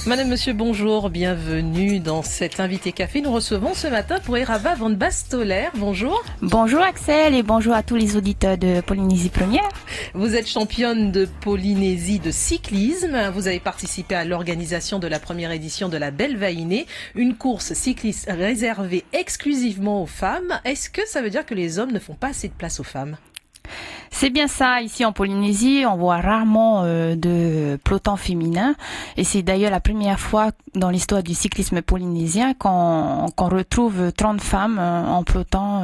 Madame, monsieur, bonjour, bienvenue dans cet invité café. Nous recevons ce matin pour Erava Van Bastoler. Bonjour. Bonjour Axel et bonjour à tous les auditeurs de Polynésie Première. Vous êtes championne de Polynésie de cyclisme. Vous avez participé à l'organisation de la première édition de la Belle Vainée, une course cycliste réservée exclusivement aux femmes. Est-ce que ça veut dire que les hommes ne font pas assez de place aux femmes ? C'est bien ça, ici en Polynésie, on voit rarement de peloton féminin et c'est d'ailleurs la première fois dans l'histoire du cyclisme polynésien qu'on retrouve 30 femmes en peloton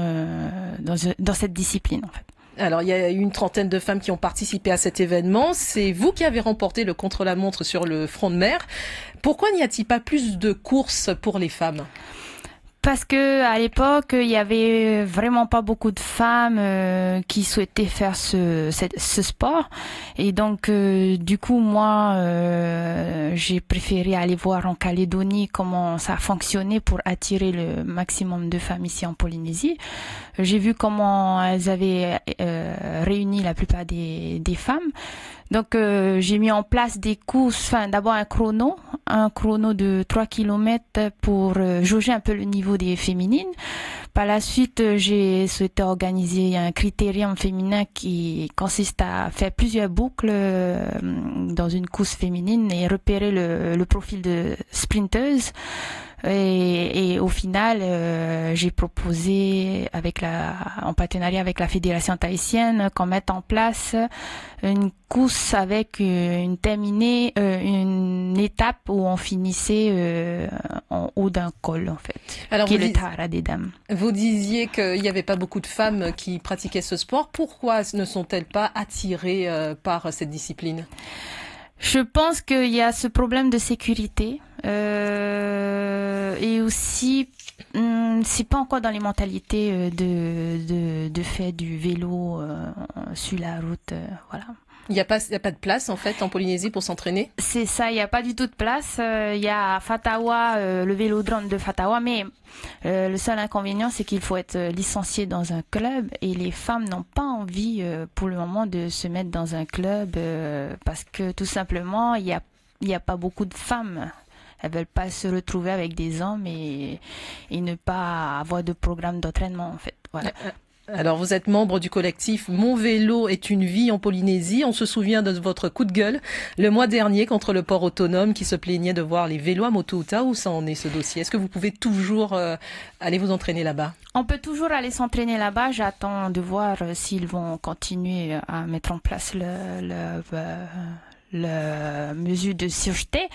dans cette discipline en fait. Alors, il y a eu une trentaine de femmes qui ont participé à cet événement. C'est vous qui avez remporté le contre-la-montre sur le front de mer. Pourquoi n'y a-t-il pas plus de courses pour les femmes ? Parce que à l'époque, il y avait vraiment pas beaucoup de femmes qui souhaitaient faire ce sport, et donc du coup moi j'ai préféré aller voir en Calédonie comment ça fonctionnait pour attirer le maximum de femmes ici en Polynésie. J'ai vu comment elles avaient réuni la plupart des femmes. Donc j'ai mis en place des courses, d'abord un chrono de 3 km pour jauger un peu le niveau des féminines. Par la suite, j'ai souhaité organiser un critérium féminin qui consiste à faire plusieurs boucles dans une course féminine et repérer le profil de sprinteuse. Et au final, j'ai proposé en partenariat avec la Fédération tahitienne qu'on mette en place une course avec une étape où on finissait en haut d'un col en fait, alors qui est le Tahara des Dames. Vous disiez qu'il n'y avait pas beaucoup de femmes qui pratiquaient ce sport. Pourquoi ne sont-elles pas attirées par cette discipline ? Je pense qu'il y a ce problème de sécurité et aussi c'est pas encore dans les mentalités de faire du vélo sur la route, voilà. Il n'y a pas de place en fait en Polynésie pour s'entraîner ? C'est ça, il n'y a pas du tout de place. Il y a à Fatawa, le vélodrome de Fatawa, mais le seul inconvénient c'est qu'il faut être licencié dans un club et les femmes n'ont pas envie pour le moment de se mettre dans un club parce que tout simplement il y a pas beaucoup de femmes. Elles veulent pas se retrouver avec des hommes et ne pas avoir de programme d'entraînement en fait. Voilà. Alors, vous êtes membre du collectif Mon vélo est une vie en Polynésie. On se souvient de votre coup de gueule le mois dernier contre le port autonome qui se plaignait de voir les vélos à Motouta. Où ça en est ce dossier ? Est-ce que vous pouvez toujours aller vous entraîner là-bas ? On peut toujours aller s'entraîner là-bas. J'attends de voir s'ils vont continuer à mettre en place la mesure de sûreté,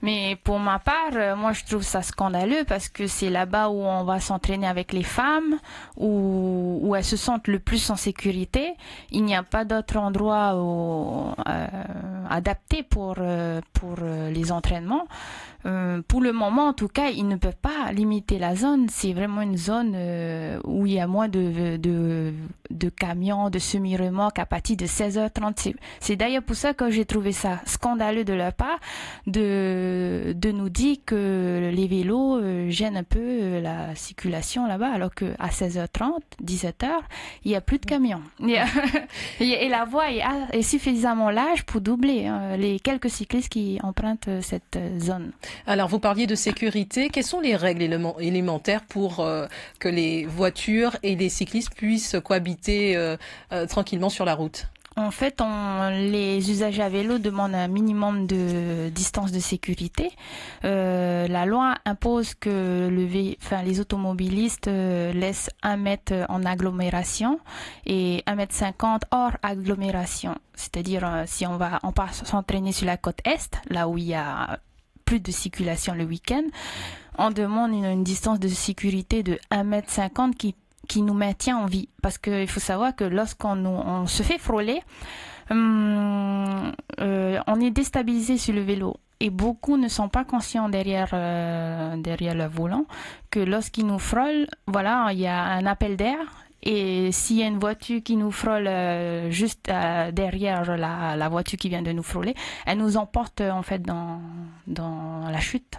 mais pour ma part, moi je trouve ça scandaleux parce que c'est là-bas où on va s'entraîner avec les femmes, où elles se sentent le plus en sécurité. Il n'y a pas d'autre endroit adapté pour les entraînements. Pour le moment, en tout cas, ils ne peuvent pas limiter la zone. C'est vraiment une zone où il y a moins de camions, de semi-remorques à partir de 16h30. C'est d'ailleurs pour ça que j'ai trouvé ça scandaleux de leur part de nous dire que les vélos gênent un peu la circulation là-bas, alors qu'à 16h30, 17h, il n'y a plus de camions. Et la voie est suffisamment large pour doubler les quelques cyclistes qui empruntent cette zone. Alors, vous parliez de sécurité. Quelles sont les règles élémentaires pour que les voitures et les cyclistes puissent cohabiter tranquillement sur la route ? En fait, les usagers à vélo demandent un minimum de distance de sécurité. La loi impose que les automobilistes laissent 1 mètre en agglomération et 1,50 m hors agglomération. C'est-à-dire, si on part s'entraîner sur la côte Est, là où il y a plus de circulation le week-end, on demande une distance de sécurité de 1,50 m qui nous maintient en vie. Parce qu'il faut savoir que lorsqu'on se fait frôler, on est déstabilisé sur le vélo. Et beaucoup ne sont pas conscients derrière le volant que lorsqu'ils nous frôlent, voilà, il y a un appel d'air. Et s'il y a une voiture qui nous frôle juste derrière la voiture qui vient de nous frôler, elle nous emporte en fait dans la chute.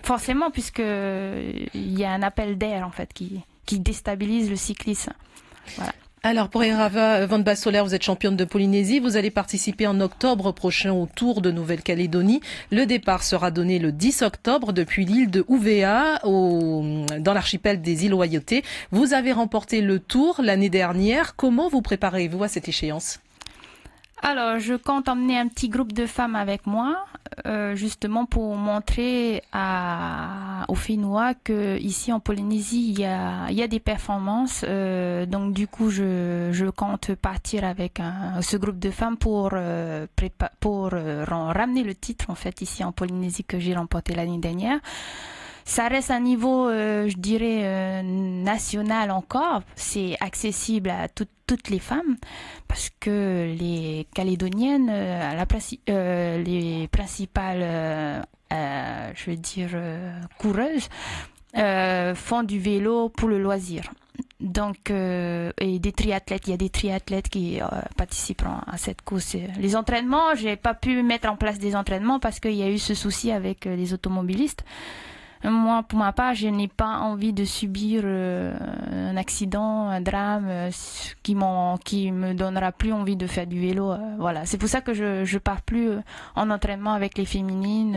Forcément, puisque il y a un appel d'air en fait qui déstabilise le cycliste. Voilà. Alors, Poirava Van Bastoler, vous êtes championne de Polynésie. Vous allez participer en octobre prochain au Tour de Nouvelle-Calédonie. Le départ sera donné le 10 octobre depuis l'île de Ouvéa, dans l'archipel des îles Loyauté. Vous avez remporté le Tour l'année dernière. Comment vous préparez-vous à cette échéance? Alors, je compte emmener un petit groupe de femmes avec moi, justement pour montrer aux Fénois que ici en Polynésie, il y a des performances. Donc, du coup, je compte partir avec ce groupe de femmes pour ramener le titre, en fait, ici en Polynésie que j'ai remporté l'année dernière. Ça reste un niveau, je dirais, national encore. C'est accessible à toutes les femmes parce que les Calédoniennes, les principales, je veux dire, coureuses, font du vélo pour le loisir. Donc, et des triathlètes, il y a des triathlètes qui participeront à cette course. Les entraînements, j'ai pas pu mettre en place des entraînements parce qu'il y a eu ce souci avec les automobilistes. Moi, pour ma part, je n'ai pas envie de subir un accident, un drame qui me donnera plus envie de faire du vélo. Voilà, c'est pour ça que je pars plus en entraînement avec les féminines.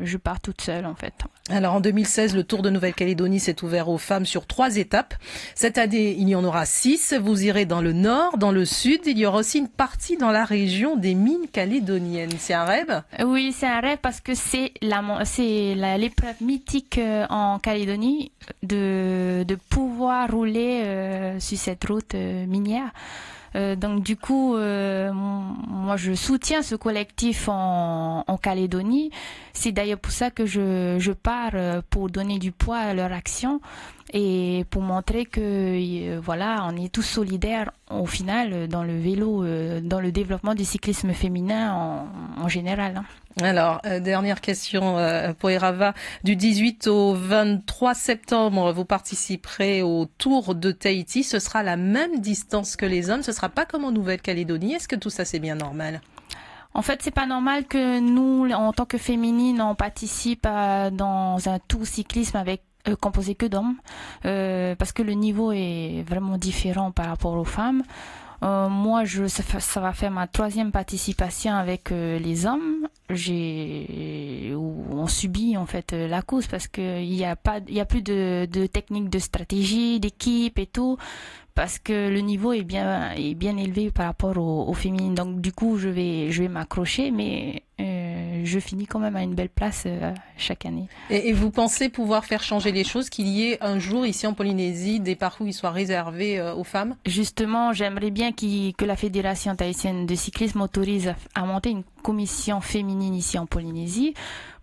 Je pars toute seule, en fait. Alors, en 2016, le Tour de Nouvelle-Calédonie s'est ouvert aux femmes sur 3 étapes. Cette année, il y en aura 6. Vous irez dans le nord, dans le sud. Il y aura aussi une partie dans la région des mines calédoniennes. C'est un rêve? Oui, c'est un rêve parce que c'est l'épreuve mythique en Calédonie de pouvoir rouler sur cette route minière. Donc du coup, moi je soutiens ce collectif en Calédonie. C'est d'ailleurs pour ça que je pars pour donner du poids à leur action et pour montrer que voilà, on est tous solidaires au final dans le vélo, dans le développement du cyclisme féminin en général. Alors, dernière question, Poirava. Du 18 au 23 septembre, vous participerez au Tour de Tahiti. Ce sera la même distance que les hommes. Ce sera pas comme en Nouvelle-Calédonie. Est-ce que tout ça, c'est bien normal? En fait, c'est pas normal que nous, en tant que féminines, on participe dans un tour cyclisme avec composé que d'hommes, parce que le niveau est vraiment différent par rapport aux femmes. Moi, ça va faire ma 3e participation avec les hommes. On subit en fait la course parce que il y a plus de technique de stratégie, d'équipe et tout, parce que le niveau est bien élevé par rapport aux féminines. Donc du coup, je vais m'accrocher, mais je finis quand même à une belle place chaque année. Et vous pensez pouvoir faire changer les choses, qu'il y ait un jour ici en Polynésie des parcours qui soient réservés aux femmes? Justement, j'aimerais bien que la Fédération tahitienne de cyclisme autorise à monter une commission féminine ici en Polynésie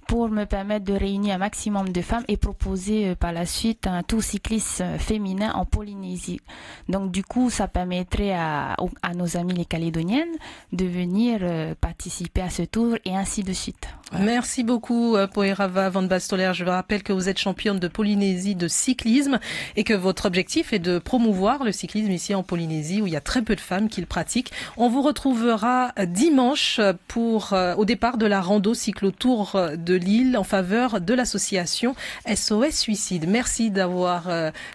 pour me permettre de réunir un maximum de femmes et proposer par la suite un tour cycliste féminin en Polynésie. Donc du coup, ça permettrait à nos amis les Calédoniennes de venir participer à ce tour et ainsi de suite. Voilà. Merci beaucoup Poirava Van Bastoler. Je vous rappelle que vous êtes championne de Polynésie de cyclisme et que votre objectif est de promouvoir le cyclisme ici en Polynésie où il y a très peu de femmes qui le pratiquent. On vous retrouvera dimanche au départ de la rando cyclo-tour de l'île en faveur de l'association SOS Suicide. Merci d'avoir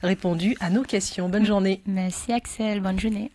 répondu à nos questions. Bonne journée. Merci Axel, bonne journée.